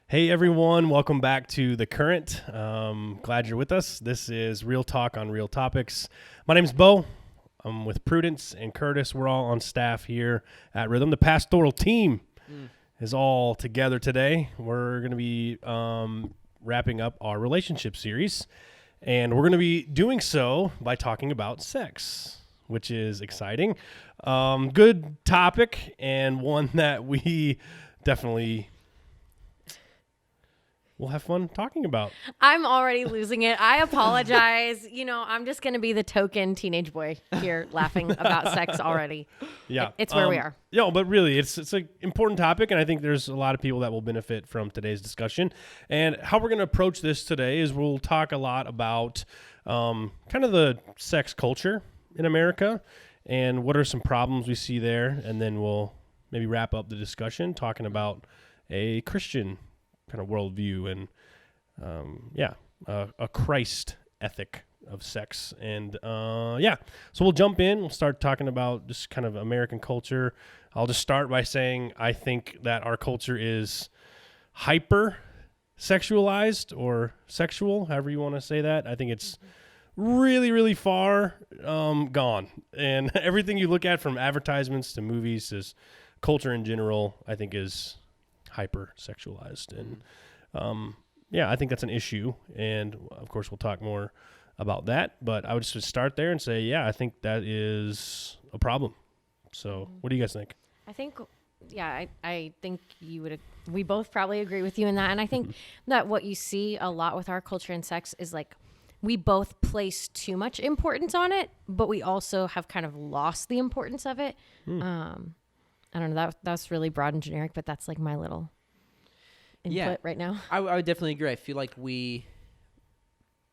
Hey everyone, welcome back to The Current. Glad you're with us. This is Real Talk on Real Topics. My name is Bo. I'm with Prudence and Curtis. We're all on staff here at Rhythm. The pastoral team is all together today. We're going to be wrapping up our relationship series, and we're going to be doing so by talking about sex, which is exciting. Good topic, and one that we definitely we'll have fun talking about. I'm already losing it. I apologize. I'm just going to be the token teenage boy here laughing about sex already. Yeah. It's where we are. Yeah, but really, it's an important topic, and I think there's a lot of people that will benefit from today's discussion. And how we're going to approach this today is we'll talk a lot about kind of the sex culture in America and what are some problems we see there, and then we'll maybe wrap up the discussion talking about a Christian kind of worldview and a Christ ethic of sex. And so we'll jump in. We'll start talking about just kind of American culture. I'll just start by saying I think that our culture is hyper sexualized or sexual, however you want to say that. I think it's really, really far gone. And everything you look at, from advertisements to movies to culture in general, I think is hyper sexualized. And I think that's an issue, and of course we'll talk more about that, but I would just start there and say I think that is a problem. So what do you guys think? I think I think we both probably agree with you in that. And I think that what you see a lot with our culture and sex is like we both place too much importance on it, but we also have kind of lost the importance of it. I don't know, that's really broad and generic, but that's like my little input right now. I would definitely agree. I feel like we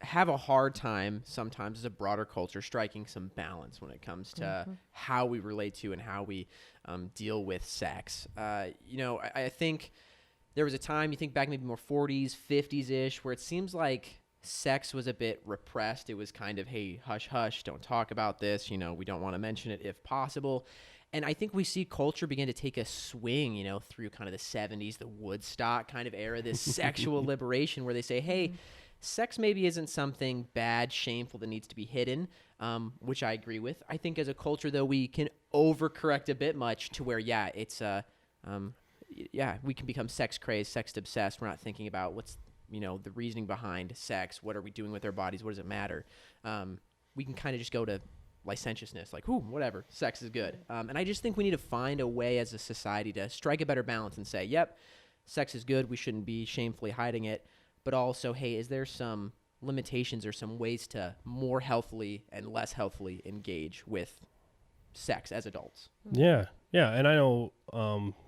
have a hard time sometimes as a broader culture striking some balance when it comes to how we relate to and how we deal with sex. I think there was a time, you think back maybe more 40s, 50s-ish, where it seems like sex was a bit repressed. It was kind of, hey, hush, hush, don't talk about this. We don't want to mention it if possible. And I think we see culture begin to take a swing, through kind of the 70s, the Woodstock kind of era, this sexual liberation where they say, hey, sex maybe isn't something bad, shameful that needs to be hidden, which I agree with. I think as a culture, though, we can overcorrect a bit much to where, it's we can become sex crazed, sex obsessed. We're not thinking about what's, the reasoning behind sex. What are we doing with our bodies? What does it matter? We can kind of just go to licentiousness, like, whatever, sex is good. And I just think we need to find a way as a society to strike a better balance and say, yep, sex is good. We shouldn't be shamefully hiding it. But also, hey, is there some limitations or some ways to more healthily and less healthily engage with sex as adults? Yeah. And I know,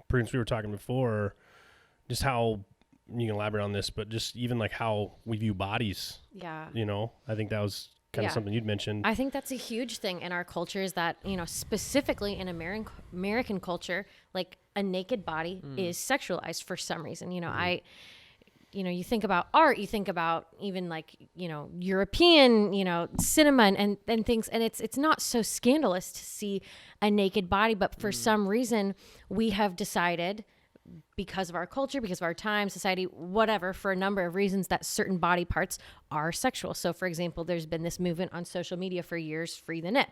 Prudence, we were talking before, just how, you can elaborate on this, but just even like how we view bodies. Yeah. I think that was kind of something you'd mentioned. I think that's a huge thing in our culture is that, specifically in American culture, like a naked body is sexualized for some reason. You think about art, you think about even like, European, cinema and things, and it's not so scandalous to see a naked body, but for some reason we have decided, because of our culture, because of our time, society, whatever, for a number of reasons, that certain body parts are sexual. So, for example, there's been this movement on social media for years, Free the Nip.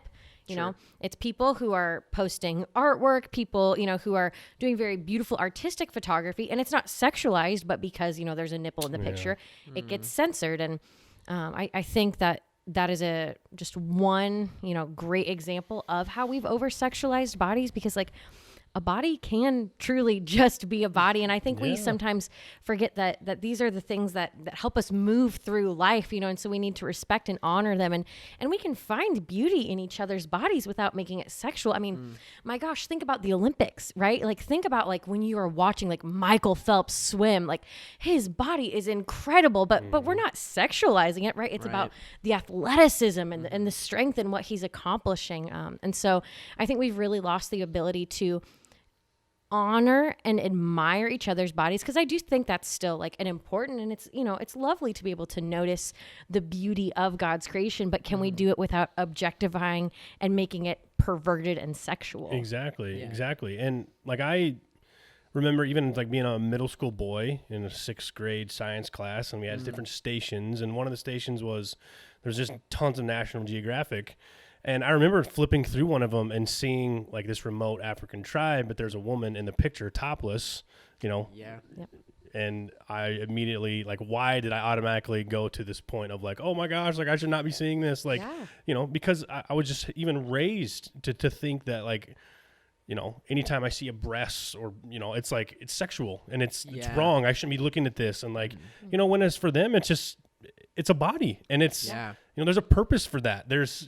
You know, it's people who are posting artwork, people, who are doing very beautiful artistic photography, and it's not sexualized, but because, there's a nipple in the picture, it gets censored. And I think that is just one, great example of how we've over-sexualized bodies, because like, a body can truly just be a body. And I think we sometimes forget that these are the things that help us move through life, and so we need to respect and honor them. And we can find beauty in each other's bodies without making it sexual. I mean, my gosh, think about the Olympics, right? Like think about like when you are watching like Michael Phelps swim, like his body is incredible, but we're not sexualizing it, right? It's about the athleticism and the strength and what he's accomplishing. And so I think we've really lost the ability to honor and admire each other's bodies, because I do think that's still like an important, and it's it's lovely to be able to notice the beauty of God's creation, but can we do it without objectifying and making it perverted and sexual? Exactly. And like I remember even like being a middle school boy in a 6th grade science class, and we had different stations, and one of the stations was there's just tons of National Geographic. And I remember flipping through one of them and seeing like this remote African tribe, but there's a woman in the picture topless, Yeah. and I immediately, like, why did I automatically go to this point of like, oh my gosh, like I should not be seeing this, like, because I was just even raised to think that, like, anytime I see a breast or, it's like, it's sexual and it's wrong. I shouldn't be looking at this. And like, when it's for them, it's a body, and it's, there's a purpose for that. There's,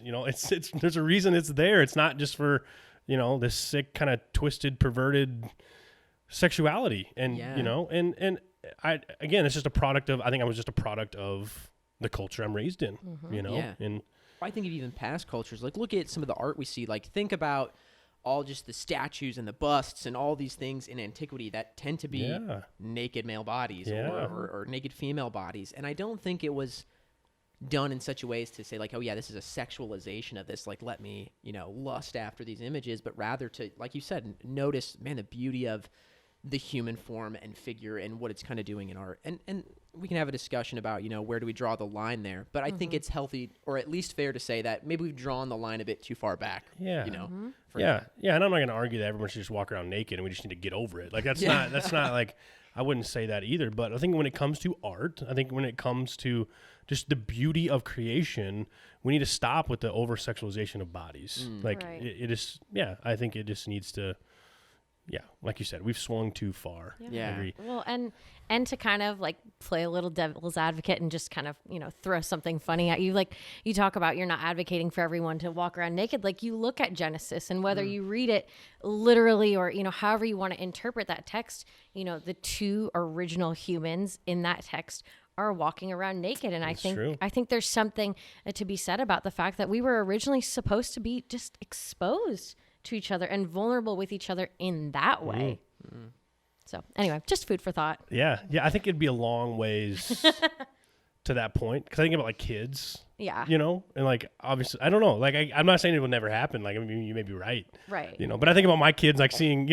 there's a reason it's there. It's not just for, this sick kind of twisted, perverted sexuality. And, and I, again, it's just a product of, I think I was just a product of the culture I'm raised in, and I think of even past cultures, like look at some of the art we see, like think about all just the statues and the busts and all these things in antiquity that tend to be naked male bodies or naked female bodies. And I don't think it was done in such a way as to say like, oh yeah, this is a sexualization of this, like let me, lust after these images, but rather to, like you said, notice, man, the beauty of the human form and figure and what it's kind of doing in art. And we can have a discussion about, where do we draw the line there? But I think it's healthy, or at least fair to say that maybe we've drawn the line a bit too far back. Yeah. And I'm not going to argue that everyone should just walk around naked and we just need to get over it. Like that's not like, I wouldn't say that either. But I think when it comes to art, I think when it comes to just the beauty of creation, we need to stop with the over sexualization of bodies. It is, I think it just needs to, like you said, we've swung too far. Well, and to kind of like play a little devil's advocate and just kind of, throw something funny at you. Like you talk about, you're not advocating for everyone to walk around naked. Like you look at Genesis, and whether you read it literally or, however you want to interpret that text, the 2 original humans in that text are walking around naked. And That's I think there's something to be said about the fact that we were originally supposed to be just exposed to each other and vulnerable with each other in that way. So anyway, just food for thought. Yeah. I think it'd be a long ways to that point, because I think about like kids. And like obviously I don't know. Like I'm not saying it will never happen. Like I mean, you may be right. But I think about my kids like seeing,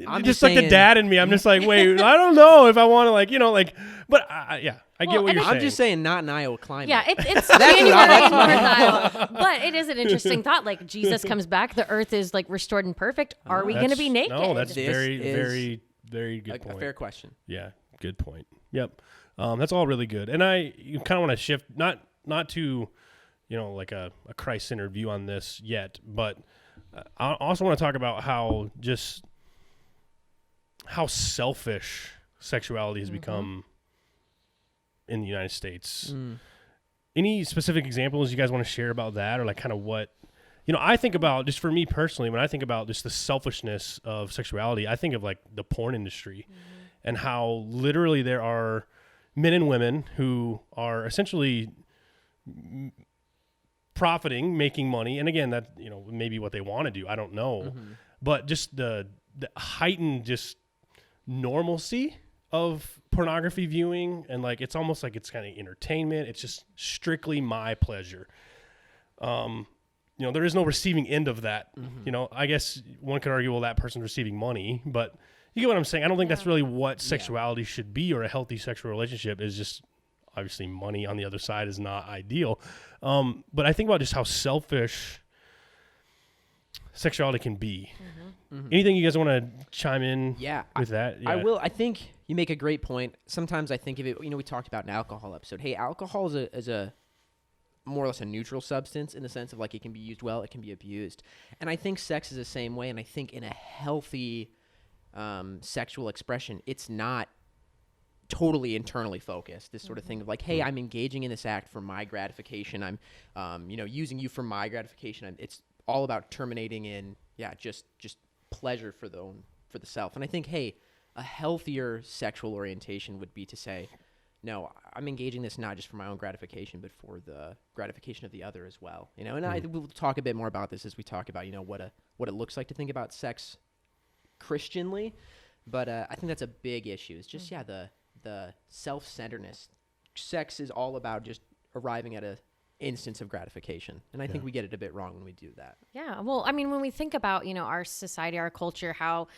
I'm just like the dad in me. I'm just like, wait, I don't know if I want to but I get what you're saying. I'm just saying, not in Iowa climate. Yeah, it's January in North Iowa. But it is an interesting thought. Like Jesus comes back, the earth is like restored and perfect. Are we going to be naked? No, that's very, very, very good point. A fair question. Yeah, good point. Yep. That's all really good. And you kind of want to shift, not to, like a Christ-centered view on this yet, but I also want to talk about how selfish sexuality has become in the United States. Any specific examples you guys want to share about that, or like kind of what, I think about, just for me personally, when I think about just the selfishness of sexuality, I think of like the porn industry and how literally there are men and women who are essentially profiting, making money. And again, that, maybe what they want to do, I don't know, but just the heightened just normalcy of pornography viewing, and like it's almost like it's kind of entertainment. It's just strictly my pleasure. There is no receiving end of that. I guess one could argue, well, that person's receiving money, but you get what I'm saying. I don't think that's really what sexuality should be, or a healthy sexual relationship is. Just obviously money on the other side is not ideal. But I think about just how selfish sexuality can be. Anything you guys want to chime in with that? I will. I think you make a great point. Sometimes I think of it, we talked about an alcohol episode. Hey, alcohol is a more or less a neutral substance in the sense of like it can be used well, it can be abused. And I think sex is the same way. And I think in a healthy sexual expression, it's not totally internally focused. This sort of thing of like, hey, I'm engaging in this act for my gratification. I'm, using you for my gratification. It's all about terminating in, just pleasure for the self. And I think, hey, a healthier sexual orientation would be to say, no, I'm engaging this not just for my own gratification, but for the gratification of the other as well. And we'll talk a bit more about this as we talk about, what it looks like to think about sex Christianly. But I think that's a big issue. It's just, the self-centeredness. Sex is all about just arriving at a instance of gratification. And I think we get it a bit wrong when we do that. Yeah. Well, I mean, when we think about, our society, our culture, how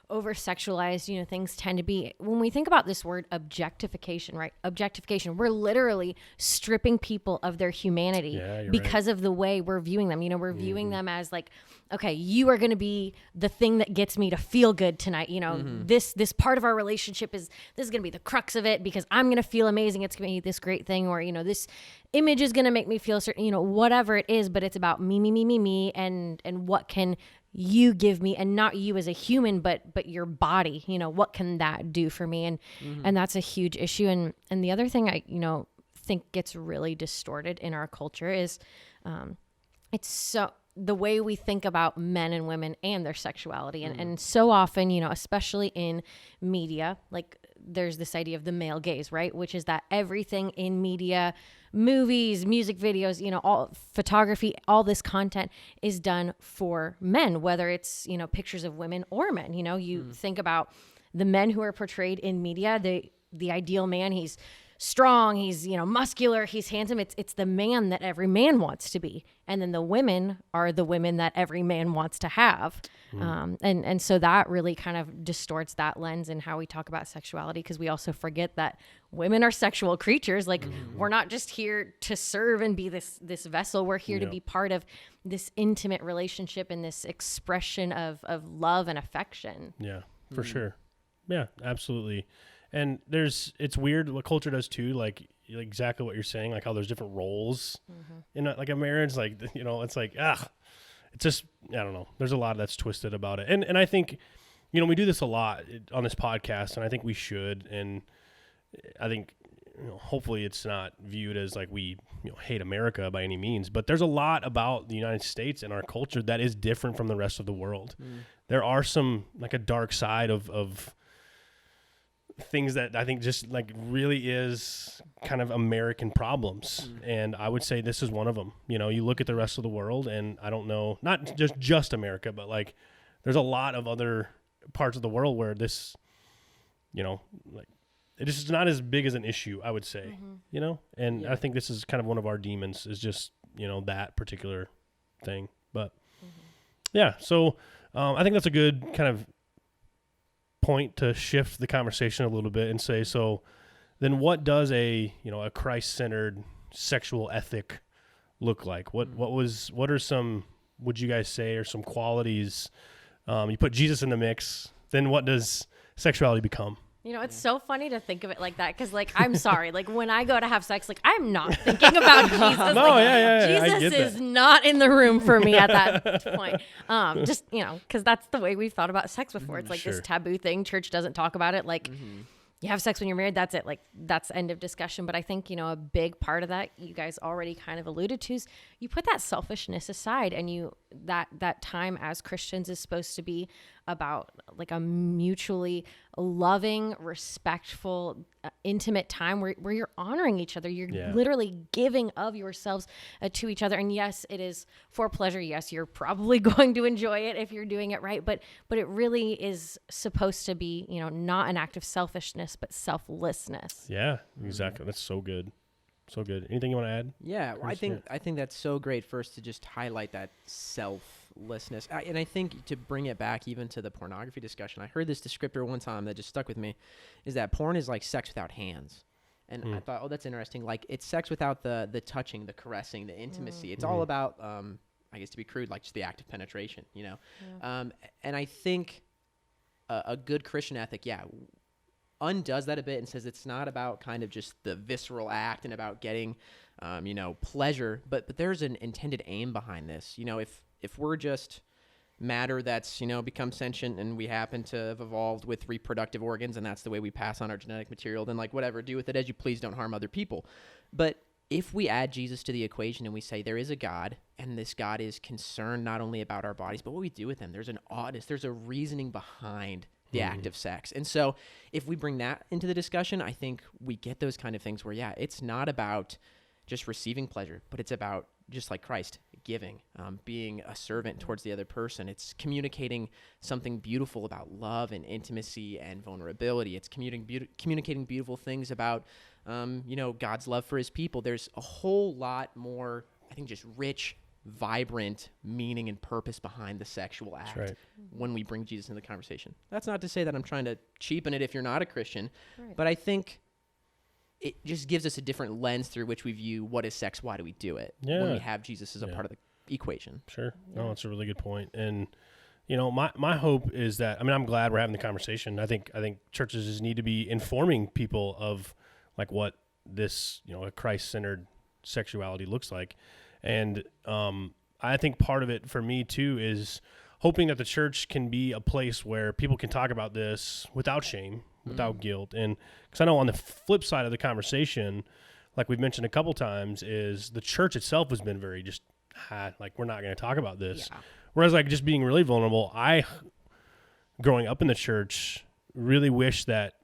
over sexualized, you know, things tend to be. When we think about this word objectification, right? Objectification, we're literally stripping people of their humanity Yeah, because of the way we're viewing them. You know, we're viewing them as like, okay, you are going to be the thing that gets me to feel good tonight. You know, this part of our relationship is going to be the crux of it because I'm going to feel amazing. It's going to be this great thing, or, you know, this image is going to make me feel certain, you know, whatever it is, but it's about me, and what can you give me, and not you as a human, but your body, you know, what can that do for me? And that's a huge issue. And the other thing I, you know, think gets really distorted in our culture is, it's so the way we think about men and women and their sexuality. And so often, you know, especially in media, like there's this idea of the male gaze, right? Which is that everything in media, movies, music videos, you know, all photography, all this content is done for men, whether it's, you know, pictures of women or men. You know, you think about the men who are portrayed in media, the ideal man, he's strong, he's, you know, muscular, he's handsome. It's the man that every man wants to be. And then the women are the women that every man wants to have. And so that really kind of distorts that lens in how we talk about sexuality, because we also forget that women are sexual creatures. Like we're not just here to serve and be this vessel. We're here to be part of this intimate relationship and this expression of love and affection. Yeah, for sure. Yeah, absolutely. And it's weird what culture does too, like exactly what you're saying, like how there's different roles in like a marriage, like, you know, it's like, it's just, I don't know. There's a lot that's twisted about it. And I think, you know, we do this a lot on this podcast, and I think we should. And I think, you know, hopefully it's not viewed as like we, you know, hate America by any means, but there's a lot about the United States and our culture that is different from the rest of the world. There are some, like a dark side of things that I think just like really is kind of American problems. And I would say this is one of them. You know, you look at the rest of the world, and I don't know, not just America, but like there's a lot of other parts of the world where this, you know, like it is not as big as an issue, I would say, you know? And I think this is kind of one of our demons, is just, you know, that particular thing. But yeah, so I think that's a good kind of point to shift the conversation a little bit and say, so then what does a, you know, a Christ-centered sexual ethic look like? What are some, would you guys say, are some qualities? You put Jesus in the mix, then what does sexuality become? You know, it's so funny to think of it like that, because, like, I'm sorry, like, when I go to have sex, like, I'm not thinking about Jesus. No, like, Jesus is not in the room for me at that point. Just, you know, because that's the way we've thought about sex before. It's like this taboo thing. Church doesn't talk about it. Like, you have sex when you're married, that's it. Like, that's end of discussion. But I think, you know, a big part of that, you guys already kind of alluded to, is you put that selfishness aside, and that time as Christians is supposed to be about like a mutually loving, respectful, intimate time where you're honoring each other. You're literally giving of yourselves to each other. And yes, it is for pleasure. Yes, you're probably going to enjoy it if you're doing it right. But it really is supposed to be, you know, not an act of selfishness, but selflessness. Yeah, exactly. That's so good. So good. Anything you want to add? Yeah, well, I think that's so great first to just highlight that selflessness. And I think to bring it back even to the pornography discussion, I heard this descriptor one time that just stuck with me, is that porn is like sex without hands. And I thought, oh, that's interesting. Like, it's sex without the touching, the caressing, the intimacy. It's all about, I guess to be crude, like just the act of penetration, you know? And I think a good Christian ethic, undoes that a bit and says it's not about kind of just the visceral act and about getting, you know, pleasure, but there's an intended aim behind this. You know, if we're just matter that's, you know, become sentient and we happen to have evolved with reproductive organs and that's the way we pass on our genetic material, then like whatever, do with it as you please, don't harm other people. But if we add Jesus to the equation and we say there is a God, and this God is concerned not only about our bodies, but what we do with them, there's an oddness, there's a reasoning behind the act of sex. And so if we bring that into the discussion, I think we get those kind of things where, it's not about just receiving pleasure, but it's about, just like Christ, giving, being a servant towards the other person. It's communicating something beautiful about love and intimacy and vulnerability. It's communicating beautiful things about, you know, God's love for his people. There's a whole lot more, I think, just rich vibrant meaning and purpose behind the sexual act right. when we bring Jesus into the conversation. That's not to say that I'm trying to cheapen it if you're not a Christian, Right. but I think it just gives us a different lens through which we view what is sex, why do we do it, when Yeah. we have Jesus as a Yeah. part of the equation. Sure. No, Yeah. it's a really good point. And you know, my hope is that, I mean, I'm glad we're having the conversation. I think churches just need to be informing people of like what this, you know, a Christ-centered sexuality looks like. And I think part of it for me too is hoping that the church can be a place where people can talk about this without shame, without guilt. And because I know on the flip side of the conversation, like we've mentioned a couple times, is the church itself has been very just like, we're not going to talk about this. Yeah. Whereas like just being really vulnerable, growing up in the church, really wish that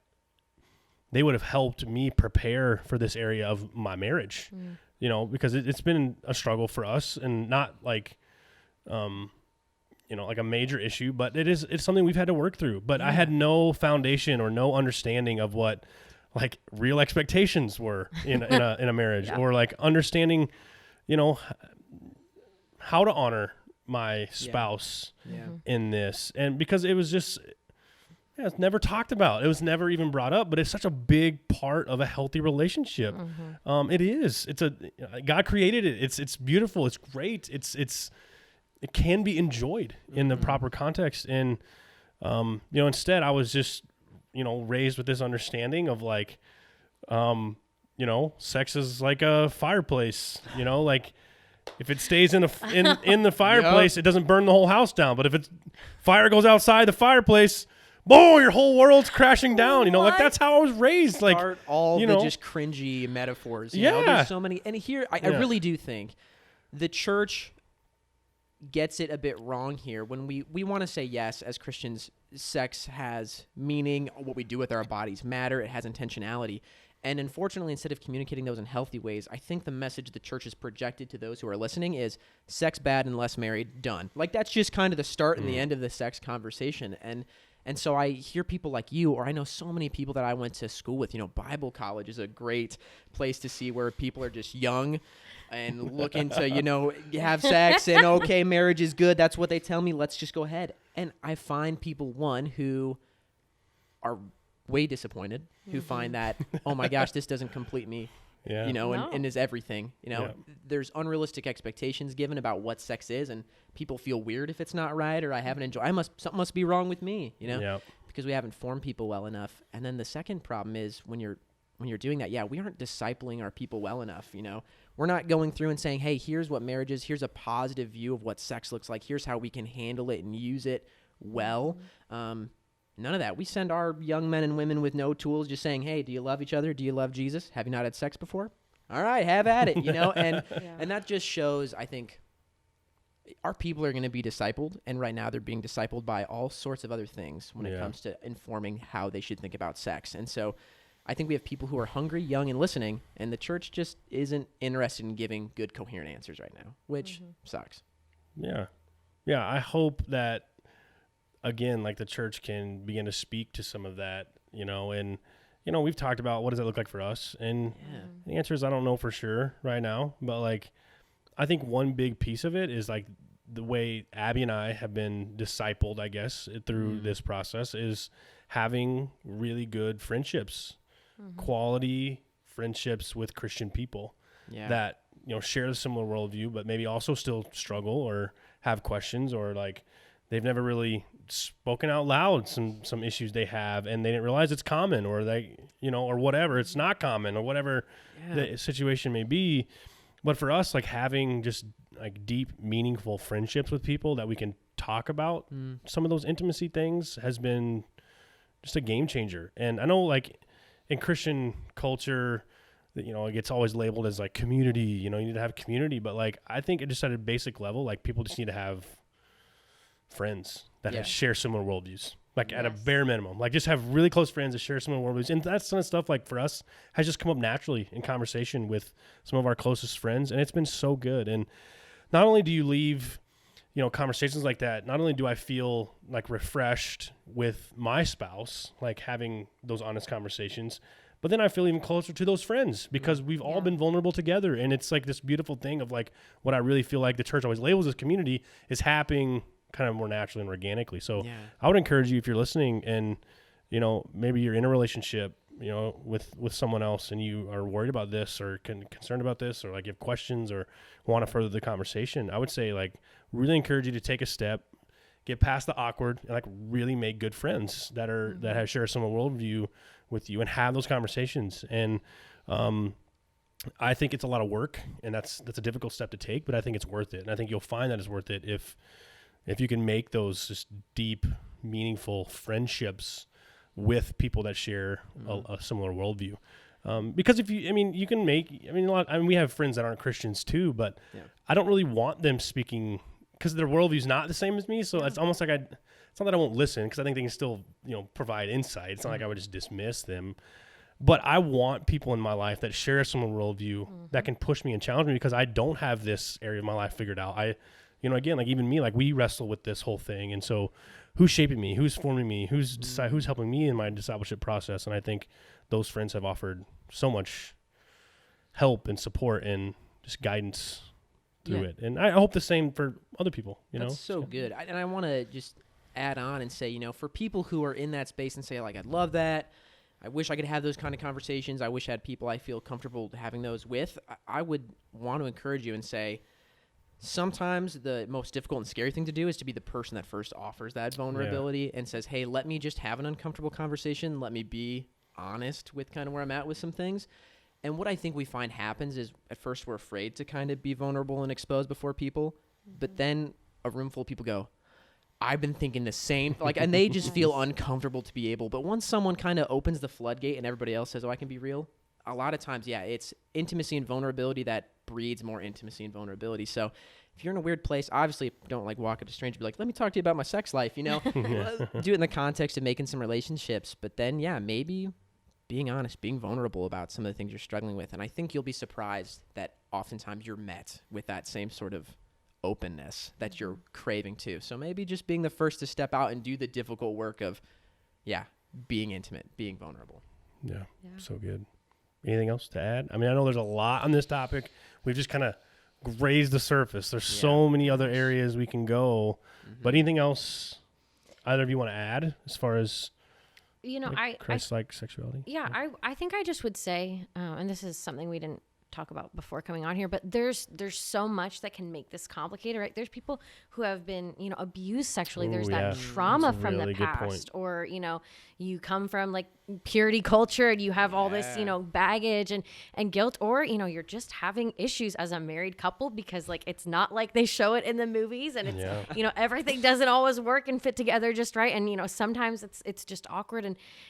they would have helped me prepare for this area of my marriage, you know, because it's been a struggle for us, and not like, you know, like a major issue, but it's something we've had to work through. But I had no foundation or no understanding of what like real expectations were in a marriage, Yeah. or like understanding, you know, how to honor my spouse Yeah. in this. And because it was just, it's never talked about. It was never even brought up, but it's such a big part of a healthy relationship. It is. God created it. It's beautiful. It's great. It can be enjoyed in the proper context. And, you know, instead I was just, you know, raised with this understanding of like, you know, sex is like a fireplace, you know, like, if it stays in the fireplace, it doesn't burn the whole house down. But if fire goes outside the fireplace, boom, your whole world's crashing down. You know, like that's how I was raised. Like, Start all you the know, just cringy metaphors. You know? Yeah. There's so many. And here, I really do think the church gets it a bit wrong here when we want to say, yes, as Christians, sex has meaning. What we do with our bodies matter. It has intentionality. And unfortunately, instead of communicating those in healthy ways, I think the message the church has projected to those who are listening is sex bad unless married, done. Like that's just kind of the start and the end of the sex conversation. And so I hear people like you, or I know so many people that I went to school with, you know, Bible college is a great place to see where people are just young and looking to, you know, have sex and okay, marriage is good. That's what they tell me. Let's just go ahead. And I find people, one, who are way disappointed, who find that, oh my gosh, this doesn't complete me, yeah, you know, No. and is everything, you know. Yeah. There's unrealistic expectations given about what sex is, and people feel weird if it's not right, or I haven't enjoyed, something must be wrong with me, you know, yeah, because we haven't formed people well enough. And then the second problem is when you're doing that, we aren't discipling our people well enough, you know. We're not going through and saying, hey, here's what marriage is, here's a positive view of what sex looks like, here's how we can handle it and use it well. None of that. We send our young men and women with no tools, just saying, hey, do you love each other? Do you love Jesus? Have you not had sex before? All right, have at it, you know? And and that just shows, I think, our people are going to be discipled, and right now they're being discipled by all sorts of other things when it comes to informing how they should think about sex. And so I think we have people who are hungry, young, and listening, and the church just isn't interested in giving good, coherent answers right now, which sucks. yeah. I hope that, again, like the church can begin to speak to some of that, you know, and, you know, we've talked about what does that look like for us, and the answer is I don't know for sure right now, but like I think one big piece of it is like the way Abby and I have been discipled, I guess, through this process is having really good friendships, quality friendships with Christian people that, you know, share a similar worldview, but maybe also still struggle or have questions, or like they've never really spoken out loud some issues they have, and they didn't realize it's common, or they, you know, or whatever, it's not common, or whatever the situation may be. But for us, like having just like deep, meaningful friendships with people that we can talk about some of those intimacy things has been just a game changer. And I know like in Christian culture, you know, it gets always labeled as like community, you know, you need to have community, but like, I think it just at a basic level, like people just need to have friends that share similar worldviews, like at a bare minimum, like just have really close friends that share similar worldviews. And that kind of stuff, like for us, has just come up naturally in conversation with some of our closest friends. And it's been so good. And not only do you leave, you know, conversations like that, not only do I feel like refreshed with my spouse, like having those honest conversations, But then I feel even closer to those friends because we've all Yeah. been vulnerable together. And it's like this beautiful thing of like what I really feel like the church always labels as community is happening kind of more naturally and organically. So Yeah. I would encourage you, if you're listening and, maybe you're in a relationship, with someone else and you are worried about this or concerned about this or like you have questions or want to further the conversation, I would say like really encourage you to take a step, get past the awkward and like really make good friends that have share some worldview with you and have those conversations. And I think it's a lot of work and that's a difficult step to take, but I think it's worth it. And I think you'll find that it's worth it if you can make those just deep, meaningful friendships with people that share a similar worldview. Because you can make, we have friends that aren't Christians too, but I don't really want them speaking because their worldview is not the same as me. So it's almost like it's not that I won't listen because I think they can still, provide insight. It's not like I would just dismiss them, but I want people in my life that share a similar worldview that can push me and challenge me because I don't have this area of my life figured out. Again, like even me, like we wrestle with this whole thing. And so who's shaping me, who's forming me, who's helping me in my discipleship process. And I think those friends have offered so much help and support and just guidance through it. And I hope the same for other people, That's so good. And I want to just add on and say, for people who are in that space and say like, I'd love that. I wish I could have those kind of conversations. I wish I had people I feel comfortable having those with. I would want to encourage you and say, sometimes the most difficult and scary thing to do is to be the person that first offers that vulnerability and says, hey, let me just have an uncomfortable conversation. Let me be honest with kind of where I'm at with some things. And what I think we find happens is at first we're afraid to kind of be vulnerable and exposed before people. But then a room full of people go, I've been thinking the same, and they just feel uncomfortable to be able. But once someone kind of opens the floodgate and everybody else says, oh, I can be real. A lot of times, it's intimacy and vulnerability that breeds more intimacy and vulnerability. So if you're in a weird place, obviously don't walk up to a stranger and be like, let me talk to you about my sex life, Do it in the context of making some relationships. But then, maybe being honest, being vulnerable about some of the things you're struggling with. And I think you'll be surprised that oftentimes you're met with that same sort of openness that you're craving too. So maybe just being the first to step out and do the difficult work of, being intimate, being vulnerable. Yeah. So good. Anything else to add? I know there's a lot on this topic. We've just kind of grazed the surface. There's so many other areas we can go. But anything else either of you want to add as far as Christ-like sexuality? Yeah, I think I just would say, and this is something we didn't talk about before coming on here, but there's so much that can make this complicated, right? There's people who have been, abused sexually. There's that trauma from the past, or, you come from like purity culture and you have all this, baggage and guilt, or, you're just having issues as a married couple because like, it's not like they show it in the movies and it's, everything doesn't always work and fit together just right. And, sometimes it's just awkward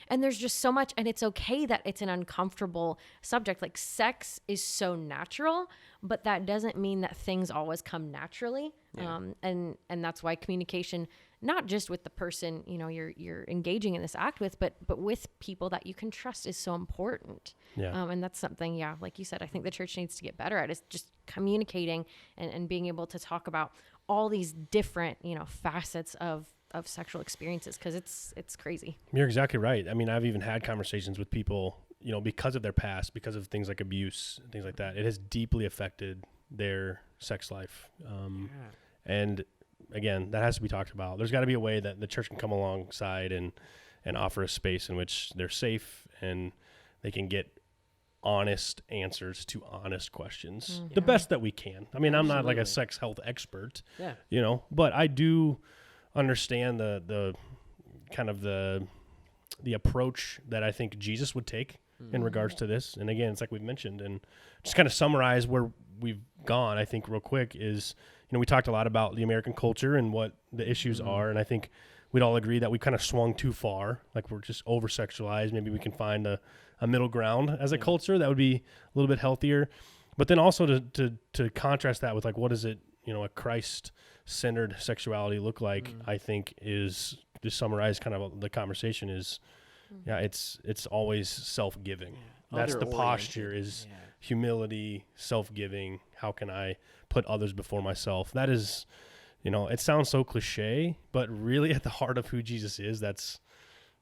and there's just so much, and it's okay that it's an uncomfortable subject. Like sex is so natural, but that doesn't mean that things always come naturally. And that's why communication, not just with the person, you're engaging in this act with, but with people that you can trust is so important. And that's something, like you said, I think the church needs to get better at, is just communicating and being able to talk about all these different, facets of sexual experiences. 'Cause it's crazy. You're exactly right. I've even had conversations with people, because of their past, because of things like abuse, things like that, it has deeply affected their sex life. And again, that has to be talked about. There's got to be a way that the church can come alongside and offer a space in which they're safe and they can get honest answers to honest questions, the best that we can. I'm not like a sex health expert, but I do understand the kind of the approach that I think Jesus would take in regards to this. And again, it's like we've mentioned, and just kind of summarize where we've gone, I think real quick is, we talked a lot about the American culture and what the issues are. And I think we'd all agree that we kind of swung too far. Like we're just over sexualized. Maybe we can find a middle ground as a culture that would be a little bit healthier. But then also to contrast that with like, what is it, a Christ-centered sexuality look like, I think is, to summarize kind of the conversation is, it's always self-giving. That's the posture, is humility, self-giving. How can I put others before myself? That is, it sounds so cliche, but really at the heart of who Jesus is, that's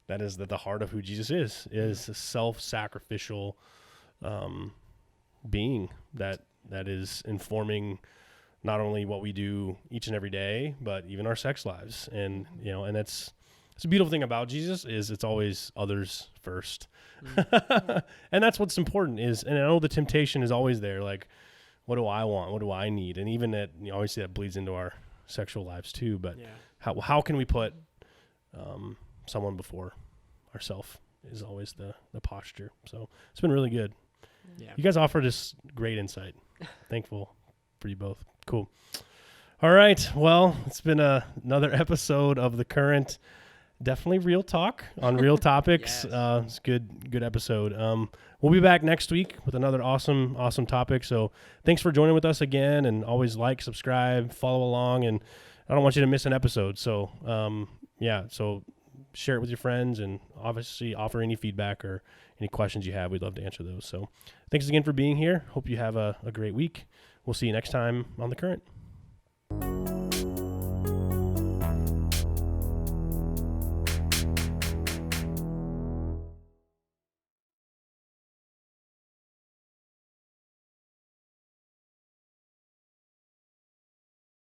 that is the heart of who Jesus is a self-sacrificial being that is informing not only what we do each and every day, but even our sex lives. And, and it's a beautiful thing about Jesus is it's always others first. And that's what's important and I know the temptation is always there. Like, what do I want? What do I need? And even that, obviously that bleeds into our sexual lives too, but how can we put someone before ourselves is always the posture. So it's been really good. Yeah. You guys offered us great insight. Thankful for you both. Cool. All right. Well, it's been another episode of The Current. Definitely real talk on real topics. Yes. It's good episode. We'll be back next week with another awesome topic. So thanks for joining with us again, and always like, subscribe, follow along, and I don't want you to miss an episode. So so share it with your friends, and obviously offer any feedback or any questions you have. We'd love to answer those. So thanks again for being here. Hope you have a great week. We'll see you next time on The Current.